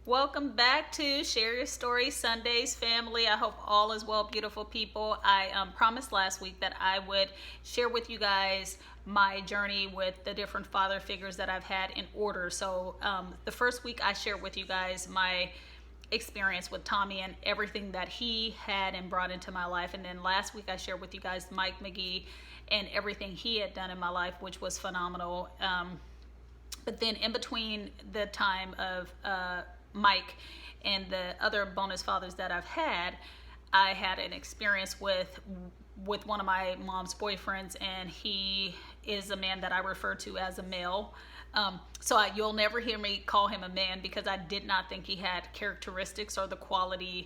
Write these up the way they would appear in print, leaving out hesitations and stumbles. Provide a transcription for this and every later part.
Welcome back to Share Your Story Sundays, family. I hope all is well, beautiful people. I promised last week that I would share with you guys my journey with the different father figures that I've had in order. So the first week I shared with you guys my experience with Tommy and everything that he had and brought into my life. And then last week I shared with you guys Mike McGee and everything he had done in my life, which was phenomenal. But then in between the time of Mike and the other bonus fathers that I've had, I had an experience with one of my mom's boyfriends, and he is a man that I refer to as a male. You'll never hear me call him a man because I did not think he had characteristics or the qualities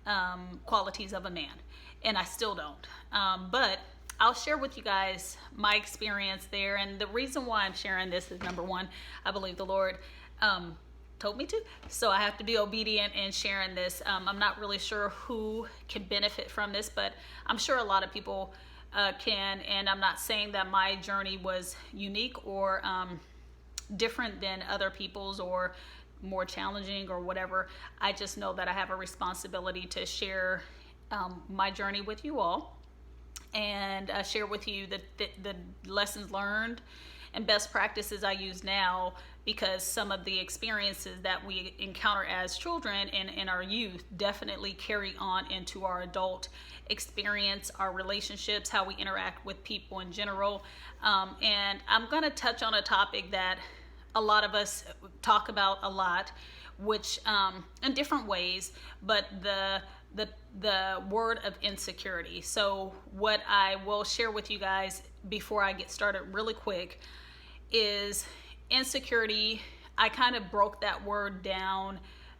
of a man, and I still don't. But I'll share with you guys my experience there, and the reason why I'm sharing this is, number one, I believe the Lord told me to, so I have to be obedient in sharing this. I'm not really sure who can benefit from this, but I'm sure a lot of people can, and I'm not saying that my journey was unique or different than other people's or more challenging or whatever. I just know that I have a responsibility to share my journey with you all and share with you the lessons learned and best practices I use now, because some of the experiences that we encounter as children and in our youth definitely carry on into our adult experience, our relationships, how we interact with people in general. And I'm going to touch on a topic that a lot of us talk about a lot, which in different ways, but the word of insecurity. So what I will share with you guys before I get started really quick is insecurity. I kind of broke that word down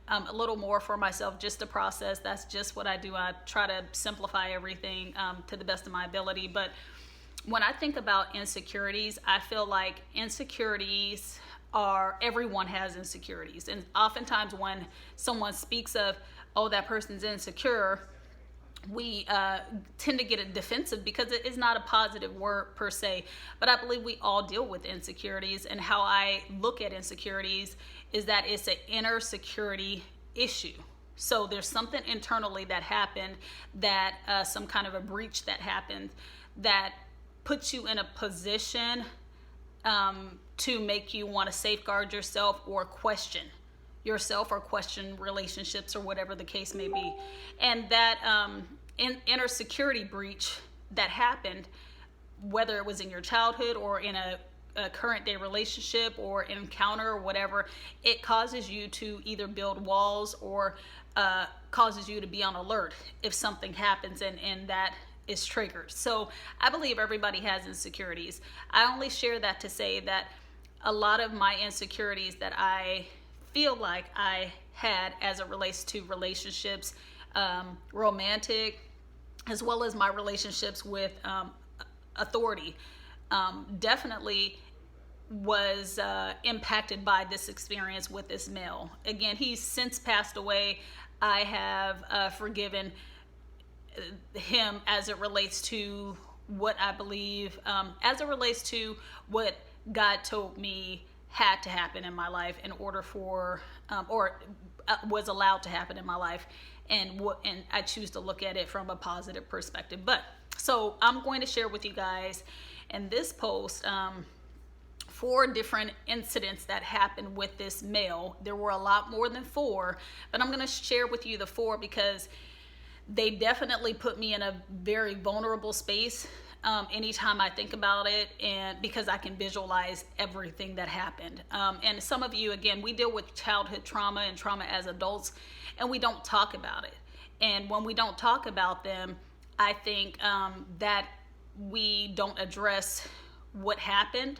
a little more for myself just to process. That's just what I do. I try to simplify everything to the best of my ability. But when I think about insecurities, I feel like insecurities everyone has insecurities. And oftentimes when someone speaks of, oh, that person's insecure, we tend to get it defensive because it is not a positive word per se. But I believe we all deal with insecurities, and how I look at insecurities is that it's an inner security issue. So there's something internally that happened, that some kind of a breach that happened, that puts you in a position to make you want to safeguard yourself or question yourself or question relationships or whatever the case may be. And that inner security breach that happened, whether it was in your childhood or in a current day relationship or encounter or whatever, it causes you to either build walls or causes you to be on alert if something happens and that is triggered. So I believe everybody has insecurities. I only share that to say that a lot of my insecurities that I feel like I had as it relates to relationships, romantic, as well as my relationships with authority, definitely was impacted by this experience with this male. Again, he's since passed away. I have forgiven him as it relates to what I believe, as it relates to what God told me had to happen in my life in order for, was allowed to happen in my life, and I choose to look at it from a positive perspective. But so I'm going to share with you guys in this post 4 different incidents that happened with this male. There were a lot more than 4, but I'm going to share with you the 4 because they definitely put me in a very vulnerable space anytime I think about it, and because I can visualize everything that happened. And some of you, again, we deal with childhood trauma and trauma as adults, and we don't talk about it. And when we don't talk about them, I think that we don't address what happened,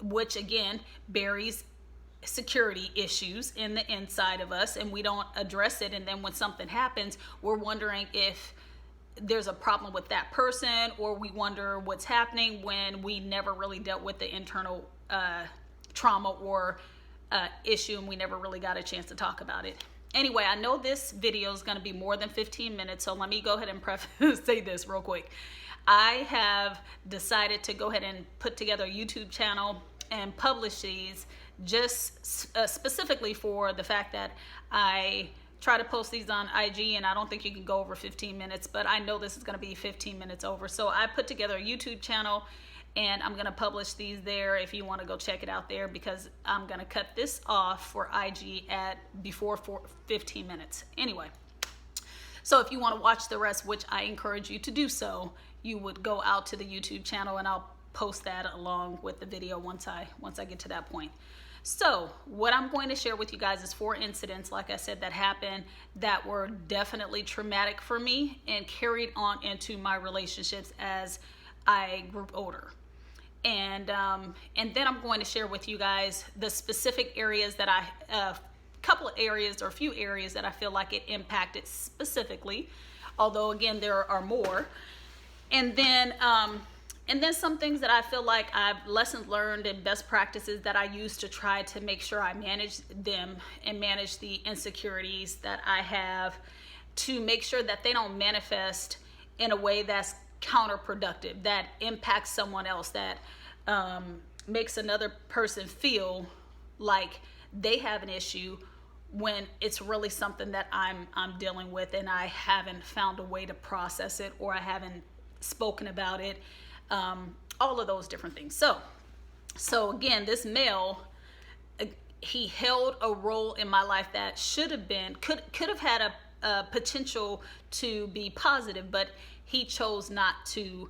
which again buries security issues in the inside of us, and we don't address it. And then when something happens, we're wondering if there's a problem with that person, or we wonder what's happening when we never really dealt with the internal trauma or issue, and we never really got a chance to talk about it. Anyway, I know this video is going to be more than 15 minutes, so let me go ahead and say this real quick. I have decided to go ahead and put together a YouTube channel and publish these just specifically for the fact that I try to post these on IG, and I don't think you can go over 15 minutes, but I know this is going to be 15 minutes over. So I put together a YouTube channel, and I'm going to publish these there if you want to go check it out there, because I'm going to cut this off for IG at before 15 minutes. Anyway, so if you want to watch the rest, which I encourage you to do so, you would go out to the YouTube channel, and I'll post that along with the video once I get to that point. So what I'm going to share with you guys is 4 incidents, like I said, that happened that were definitely traumatic for me and carried on into my relationships as I grew older. And then I'm going to share with you guys the specific areas that a few areas that I feel like it impacted specifically, although again there are more. And then some things that I feel like I've lessons learned and best practices that I use to try to make sure I manage them and manage the insecurities that I have, to make sure that they don't manifest in a way that's counterproductive, that impacts someone else, that makes another person feel like they have an issue when it's really something that I'm dealing with, and I haven't found a way to process it, or I haven't spoken about it. All of those different things. So again, this male, he held a role in my life that could have had a potential to be positive, but he chose not to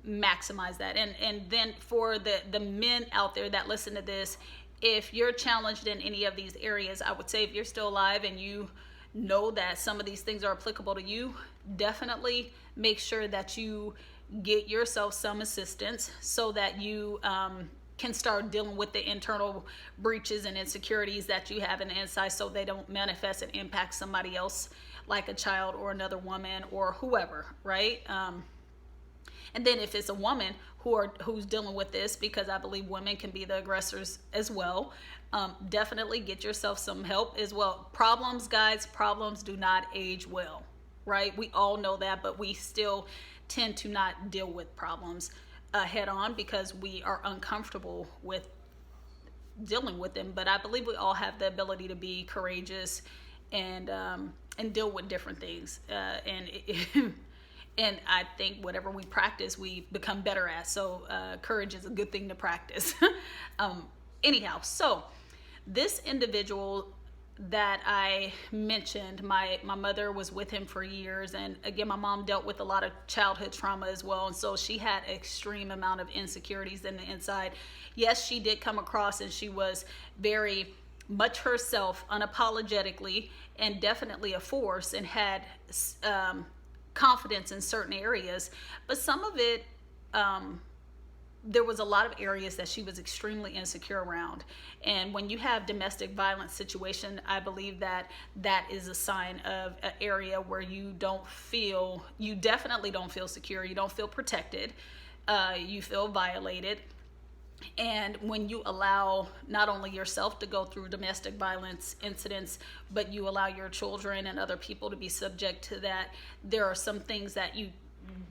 maximize that. And then for the men out there that listen to this, if you're challenged in any of these areas, I would say if you're still alive and you know that some of these things are applicable to you, definitely make sure that you get yourself some assistance so that you can start dealing with the internal breaches and insecurities that you have in the inside, so they don't manifest and impact somebody else, like a child or another woman or whoever, right? And then if it's a woman who's dealing with this, because I believe women can be the aggressors as well, definitely get yourself some help as well. Problems, guys, problems do not age well, right? We all know that, but we still tend to not deal with problems head on because we are uncomfortable with dealing with them. But I believe we all have the ability to be courageous and deal with different things. And I think whatever we practice, we become better at. So courage is a good thing to practice. Anyhow, so this individual that I mentioned, my mother was with him for years, and again, my mom dealt with a lot of childhood trauma as well, and so she had an extreme amount of insecurities in the inside. Yes, she did come across, and she was very much herself, unapologetically, and definitely a force, and had confidence in certain areas, but some of it, there was a lot of areas that she was extremely insecure around. And when you have domestic violence situation, I believe that is a sign of an area where you definitely don't feel secure, you don't feel protected, you feel violated. And when you allow not only yourself to go through domestic violence incidents, but you allow your children and other people to be subject to that, there are some things that you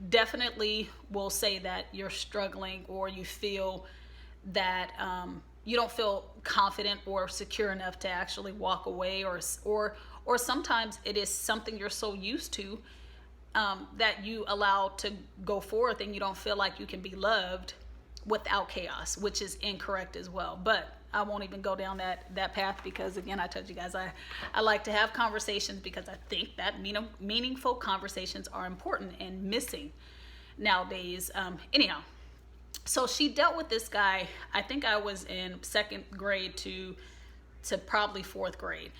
definitely will say that you're struggling, or you feel that you don't feel confident or secure enough to actually walk away, or sometimes it is something you're so used to that you allow to go forth, and you don't feel like you can be loved without chaos, which is incorrect as well. But I won't even go down that path, because again, I told you guys I like to have conversations, because I think that meaningful conversations are important and missing nowadays. Anyhow, so she dealt with this guy. I think I was in 2nd grade to probably 4th grade.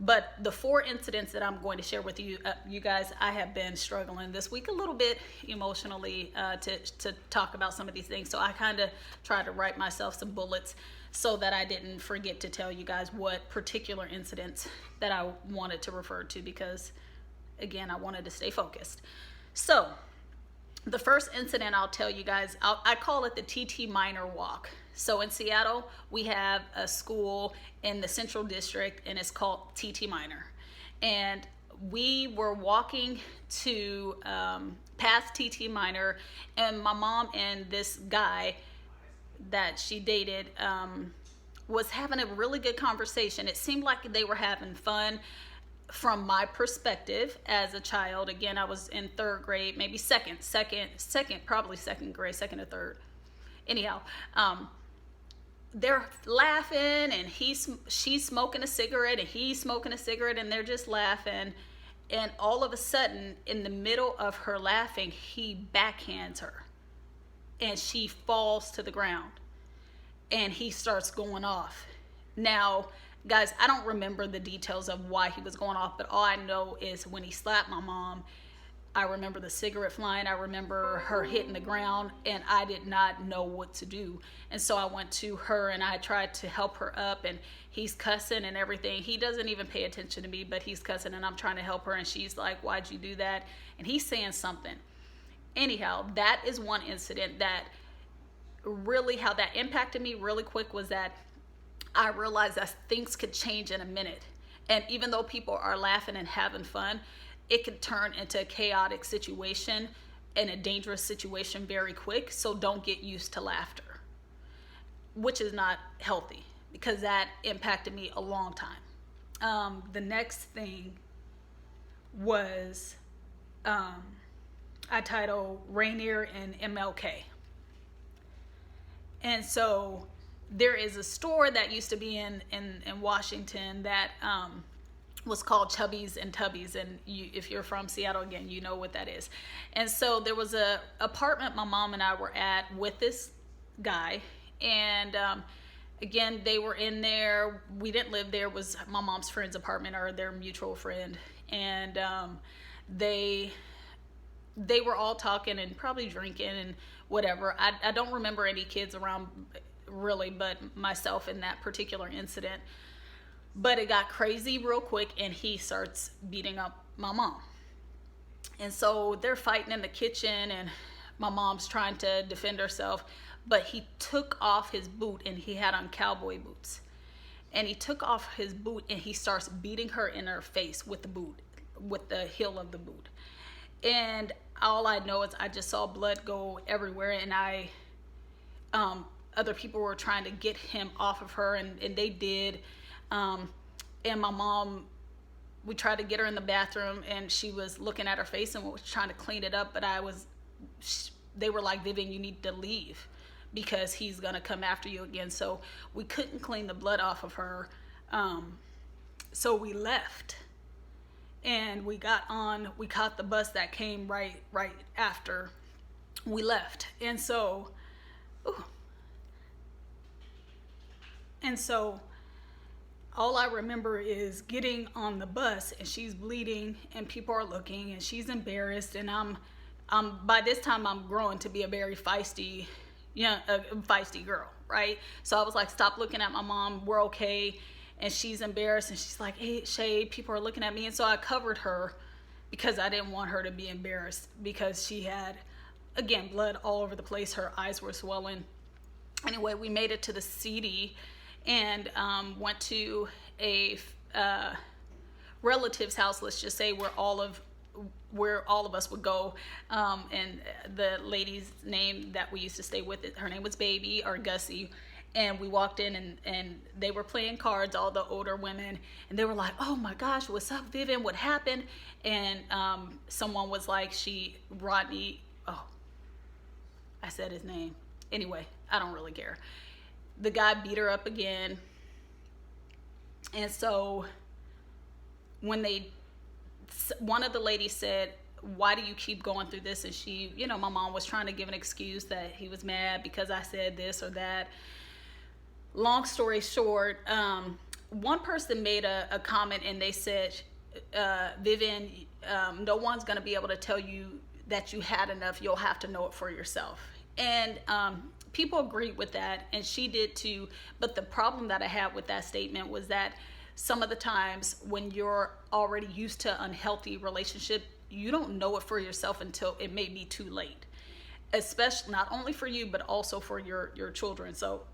But the 4 incidents that I'm going to share with you, you guys, I have been struggling this week a little bit emotionally to talk about some of these things. So I kind of tried to write myself some bullets so that I didn't forget to tell you guys what particular incidents that I wanted to refer to, because again, I wanted to stay focused. So the first incident I'll tell you guys, I call it the TT Minor Walk. So in Seattle, we have a school in the Central District, and it's called TT Minor. And we were walking to past TT Minor, and my mom and this guy that she dated was having a really good conversation. It seemed like they were having fun from my perspective as a child. Again, I was in third grade, maybe probably second grade, second or third. Anyhow, they're laughing, and she's smoking a cigarette, and he's smoking a cigarette, and they're just laughing. And all of a sudden, in the middle of her laughing, he backhands her, and she falls to the ground, and he starts going off. Now, guys, I don't remember the details of why he was going off, but all I know is when he slapped my mom, I remember the cigarette flying. I remember her hitting the ground, and I did not know what to do. And so I went to her, and I tried to help her up, and he's cussing and everything. He doesn't even pay attention to me, but he's cussing, and I'm trying to help her, and she's like, "Why'd you do that?" And he's saying something. Anyhow, that is one incident that really, how that impacted me really quick was that I realized that things could change in a minute. And even though people are laughing and having fun, it could turn into a chaotic situation and a dangerous situation very quick. So don't get used to laughter, which is not healthy, because that impacted me a long time. The next thing was, I titled Rainier and MLK. And so there is a store that used to be in Washington that was called Chubby's and Tubby's. And if you're from Seattle, again, you know what that is. And so there was a apartment my mom and I were at with this guy. And again, they were in there. We didn't live there. It was my mom's friend's apartment, or their mutual friend. And they were all talking and probably drinking and whatever. I don't remember any kids around really, but myself in that particular incident. But it got crazy real quick, and he starts beating up my mom. And so they're fighting in the kitchen, and my mom's trying to defend herself, but he took off his boot, and he had on cowboy boots. And he took off his boot, and he starts beating her in her face with the boot, with the heel of the boot. And all I know is I just saw blood go everywhere, and other people were trying to get him off of her, and they did. And my mom, we tried to get her in the bathroom, and she was looking at her face and was trying to clean it up, but they were like, "Vivian, you need to leave, because he's gonna come after you again." So we couldn't clean the blood off of her. So we left, and we caught the bus that came right after we left. And so all I remember is getting on the bus, and she's bleeding, and people are looking, and she's embarrassed, and I'm by this time I'm growing to be a very feisty girl, right? So I was like, "Stop looking at my mom, we're okay." And she's embarrassed, and she's like, "Hey, Shay, people are looking at me." And so I covered her, because I didn't want her to be embarrassed, because she had, again, blood all over the place. Her eyes were swollen. Anyway, we made it to the CD, and went to a relative's house, let's just say, where all of us would go. And the lady's name that we used to stay with, her name was Baby, or Gussie. And we walked in, and they were playing cards, all the older women, and they were like, "Oh my gosh, what's up, Vivian? What happened?" And someone was like, Rodney, oh, I said his name. Anyway, I don't really care. The guy beat her up again. And so when one of the ladies said, "Why do you keep going through this?" And she, my mom was trying to give an excuse that he was mad because I said this or that. Long story short, one person made a comment, and they said, "Vivian, no one's going to be able to tell you that you had enough. You'll have to know it for yourself." And people agreed with that, and she did too. But the problem that I had with that statement was that some of the times when you're already used to unhealthy relationship, you don't know it for yourself until it may be too late, especially not only for you, but also for your children. So